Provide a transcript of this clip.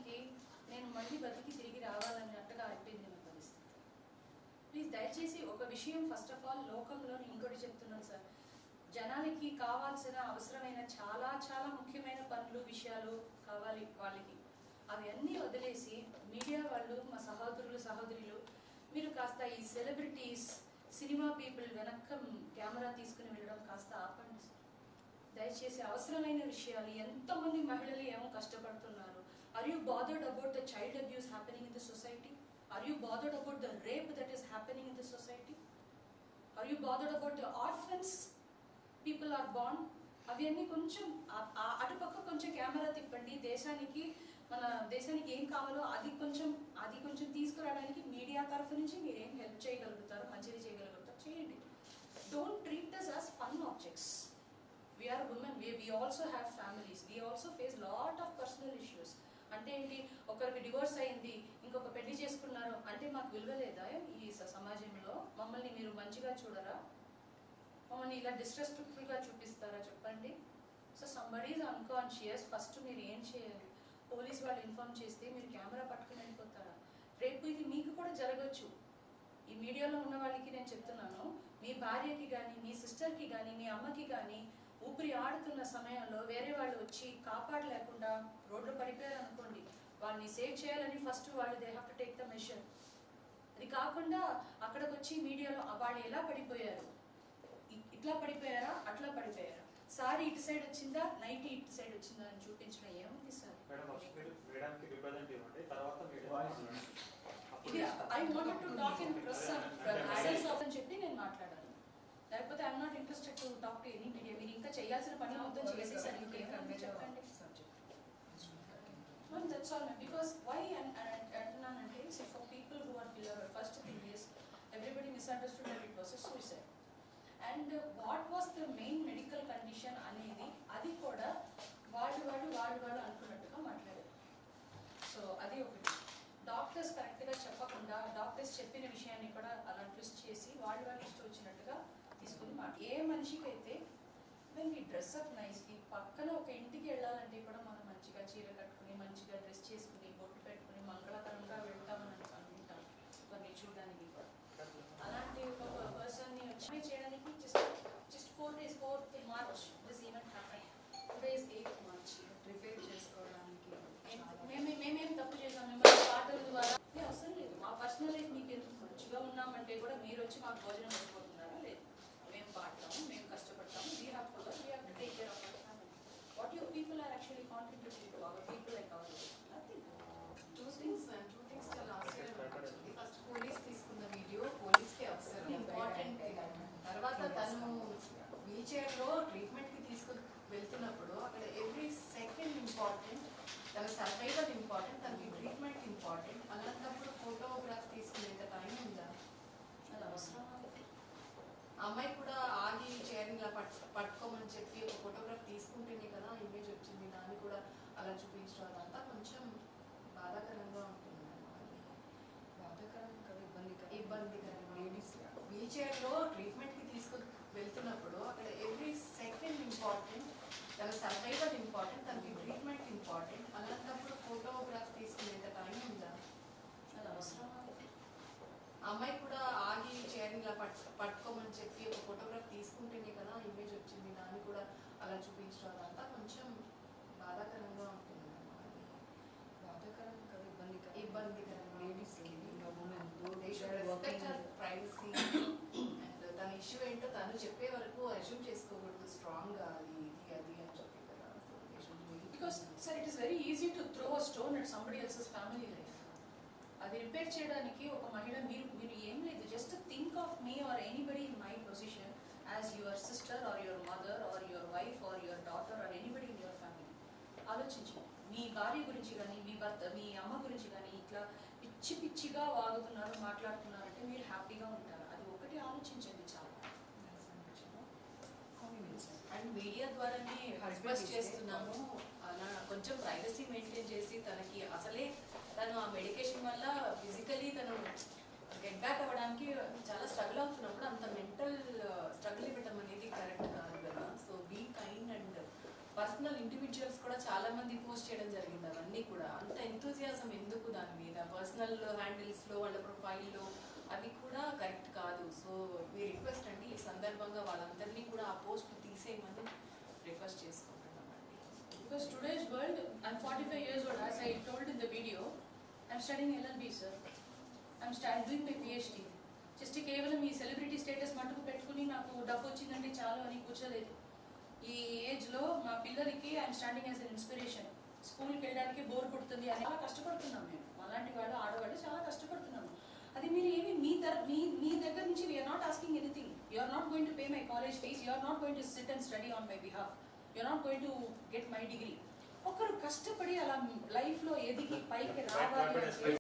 సమయానికి నేను మళ్ళీ బతికి తిరిగి రావాలన్నట్టుగా అయిపోయింది నా పరిస్థితి. ప్లీజ్ దయచేసి ఒక విషయం ఫస్ట్ ఆఫ్ ఆల్ లోకంలో ఇంకోటి చెప్తున్నాను సార్, జనాలకి కావాల్సిన అవసరమైన చాలా చాలా ముఖ్యమైన పనులు విషయాలు కావాలి వాళ్ళకి, అవి అన్నీ వదిలేసి మీడియా వాళ్ళు మా సహోదరులు మీరు కాస్త ఈ సెలబ్రిటీస్ సినిమా పీపుల్ వెనక్క కెమెరా తీసుకుని వెళ్ళడం కాస్త ఆపండి సార్ దయచేసి. అవసరమైన విషయాలు, ఎంతమంది మహిళలు ఏమో కష్టపడుతున్నారు. Are you bothered about the child abuse happening in the society? Are you bothered about the rape that is happening in the society? Are you bothered about the orphans people are born? అవన్నీ కొంచెం అటుపక్క కొంచెం camera తిప్పండి. మన దేశానికి ఏం కావాలో అది కొంచెం తీసుకురావడానికి మీడియా తరఫు నుంచి మీరు ఏం హెల్ప్ చేయగలుగుతారో, మంచిది చేయగలుగుతారో చేయండి. Don't treat us as fun objects. We are women, we also have families, we also face lot of personal issues. అంటే ఏంటి, ఒకరికి డివోర్స్ అయింది, ఇంకొక పెళ్లి చేసుకున్నారు అంటే మాకు విలువ లేదా ఈ సమాజంలో? మమ్మల్ని మీరు మంచిగా చూడరా? మమ్మల్ని ఇలా డిస్రెస్పెక్ట్ఫుల్గా చూపిస్తారా చెప్పండి? So somebody is unconscious. First మీరు ఏం చేయాలి, పోలీస్ వాళ్ళు ఇన్ఫార్మ్ చేస్తే మీరు కెమెరా పట్టుకుని వెళ్ళిపోతారా? రేపు ఇది మీకు కూడా జరగచ్చు. ఈ మీడియాలో ఉన్న వాళ్ళకి నేను చెప్తున్నాను, మీ భార్యకి కానీ, మీ సిస్టర్కి కానీ, మీ అమ్మకి కానీ ఊపిరి ఆడుతున్న సమయంలో వేరే వాళ్ళు వచ్చి కాపాడలేకుండా రోడ్లు పడిపోయారు అనుకోండి, వాళ్ళని సేవ్ చేయాలని ఫస్ట్ వాళ్ళు they have to take the measure. అది కాకుండా అక్కడికి వచ్చి మీడియాలో వాళ్ళు ఎలా పడిపోయారు, ఇట్లా పడిపోయారా, అట్లా పడిపోయారా, సారీ ఇటు సైడ్ వచ్చిందా, నైట్ ఇటు సైడ్ వచ్చిందా అని చూపించడం ఏముంది సార్? ఇది I wanted to talk in press అని చెప్పి నేను మాట్లాడాను. లేకపోతే I'm not interested to talk to any media. మీరు ఇంకా చేయాల్సిన పని మొత్తం చేసేసారు, ఇంకేమని చెప్పండి. That's all. బికాస్ వై అంటున్నానంటే for people who are beloved, first thing is everybody misunderstood that it was a suicide. And what was the main medical condition అనేది అది కూడా వాళ్ళు అనుకున్నట్టుగా మాట్లాడారు. సో అది ఒకటి. డాక్టర్స్ కరెక్ట్గా చెప్పకుండా డాక్టర్స్ చెప్పిన విషయాన్ని కూడా అలా ట్విస్ట్ చేసి వాళ్ళు ఇష్టం వచ్చినట్టుగా తీసుకుని ఏ మనిషికైతే దానికి డ్రెస్అప్ నైస్కి పక్కన ఒక ఇంటికి వెళ్ళాలంటే కూడా మనం మంచిగా చీర కట్టుకుని మంచిగా డ్రెస్ చేసుకుని బొట్టు పెట్టుకుని మంగళకరంగా వెళ్తామని అనుకుంటాం కొన్ని చూడడానికి కూడా. అలాంటి ఒక పర్సన్ని వచ్చి చేయడానికి just 4 days 4th March this event happen. Today is 8th March. Prepare చేసుకోవడానికి మేమేం తప్పు చేసాం? మిమ్మల్ని పాటల ద్వారా అవసరం లేదు. మా పర్సనల్ లైఫ్ మీకు ఎందుకు? మంచిగా ఉన్నామంటే కూడా మీరు వచ్చి మాకు భోజనం పెట్టిపోతున్నారా? లేదు. మేము పాడతాము, మేము కష్టపడతాము. We have to take care of our family. What your people are actually contributing to our people like our nothing. Two things last year అనిపించింది. ఫస్ట్ పోలీస్ తీసుకున్న వీడియో పోలీస్కి అవసరం ఇంపార్టెంట్. తర్వాత తను వీల్ చైర్లో ట్రీట్మెంట్కి తీసుకుని వెళ్తున్నప్పుడు అక్కడ ఎవ్రీ సెకండ్ ఇంపార్టెంట్, తన సర్వైవల్ ఇంపార్టెంట్, తనకి ట్రీట్మెంట్ ఇంపార్టెంట్. అలాంటప్పుడు ఫోటోగ్రాఫ్ తీసుకునేంత టైం ఉందా? అది అవసరం. అమ్మాయి కూడా ఆగి చైర్ ఇలా పట్టుకోమని చెప్పి ఒక ఫోటోగ్రాఫ్ తీసుకుంటేనే కదా ఇమేజ్ వచ్చింది. దాన్ని కూడా అలా చూపించడం అదంతా కొంచెం బాధాకరంగా ఉంటుంది. బాధాకరం కదా, ఇబ్బందికరం. వీల్ చైర్లో ట్రీట్మెంట్కి తీసుకుని వెళ్తున్నప్పుడు అక్కడ ఎవ్రీ సెకండ్ ఇంపార్టెంట్, తన సర్వైవల్ ఇంపార్టెంట్, తనకి ట్రీట్మెంట్ ఇంపార్టెంట్. అలాంటప్పుడు ఫోటోగ్రాఫ్ తీసుకునేంత టైం ఉందా? అది అవసరం. అమ్మాయి కూడా ఆగి చైర్ ఇలా పట్టుకోమని చెప్పి ఒక ఫోటోగ్రాఫ్ తీసుకుంటేనే కదా ఇమేజ్ వచ్చింది. దాన్ని కూడా అలా చూపించడం అదంతా కొంచెం బాధాకరంగా ఉంటుంది. బాధాకరం కదా, ఇబ్బందికరం. ప్రైవసీ అండ్ తన ఇష్యూ ఏంటో తను చెప్పే వరకు అజ్యూమ్ చేసుకోకూడదు స్ట్రాంగ్గా అది అని చెప్పి కదా. Because sir it is very easy to throw a stone at somebody else's family life. అది రిపేర్ చేయడానికి ఒక మహిళ మీరు ఏం లేదు, just think of me or anybody in my position as your sister or your mother or your wife or your daughter or anybody in your family. ఆలోచించండి, మీ భార్య గురించి కానీ, మీ భర్త, మీ అమ్మ గురించి కానీ ఇట్లా పిచ్చిగా వాగుతున్నారు, మాట్లాడుతున్నారంటే మీరు హ్యాపీగా ఉంటారు. అది ఒకటి ఆలోచించండి చాలా. అండ్ మీడియా ద్వారానే రిక్వెస్ట్ చేస్తున్నాము, అలా కొంచెం ప్రైవసీ మెయింటైన్ చేసి తనకి అసలే తను ఆ మెడికేషన్ వల్ల ఫిజికలీ తను గెట్ బ్యాక్ అవ్వడానికి చాలా స్ట్రగుల్ అవుతున్నప్పుడు అంత మెంటల్ స్ట్రగుల్ ఇవ్వడం అనేది కరెక్ట్ కాదు కదా. So be kind. And personal individuals కూడా చాలా మంది పోస్ట్ చేయడం జరిగింది. అవన్నీ కూడా అంత ఎంతూజియాస్టిక్ దాని మీద పర్సనల్ హ్యాండిల్స్లో వాళ్ళ ప్రొఫైల్లో అవి కూడా కరెక్ట్ కాదు. సో మీ రిక్వెస్ట్ అండి ఈ సందర్భంగా వాళ్ళందరినీ కూడా ఆ పోస్ట్ తీసేయమని రిక్వెస్ట్ చేసుకుంటున్నామండి. Because today's world, I'm 45 years old, as I told in the video, I'm studying LLB, sir. I'm doing my PhD. Just కేవలం ఈ సెలబ్రిటీ స్టేటస్ మట్టుకు పెట్టుకుని నాకు డబ్బు వచ్చిందంటే చాలు అని కూర్చోలేదు. ఈ ఏజ్లో మా పిల్లలకి I'm standing as an inspiration. స్కూల్కి వెళ్ళడానికి బోర్ కొడుతుంది అని చాలా కష్టపడుతున్నాం మేము. అలాంటి వాళ్ళు ఆడవాళ్ళు చాలా కష్టపడుతున్నాము. అది మీరు ఏమి మీ దగ్గర నుంచి we're not asking anything. You are not going to pay my college fees. You are not going to sit and study on my behalf. You are not going to get my degree. ఒకరు కష్టపడి అలా లైఫ్లో ఎదిగి పైకి రావాలి అంటే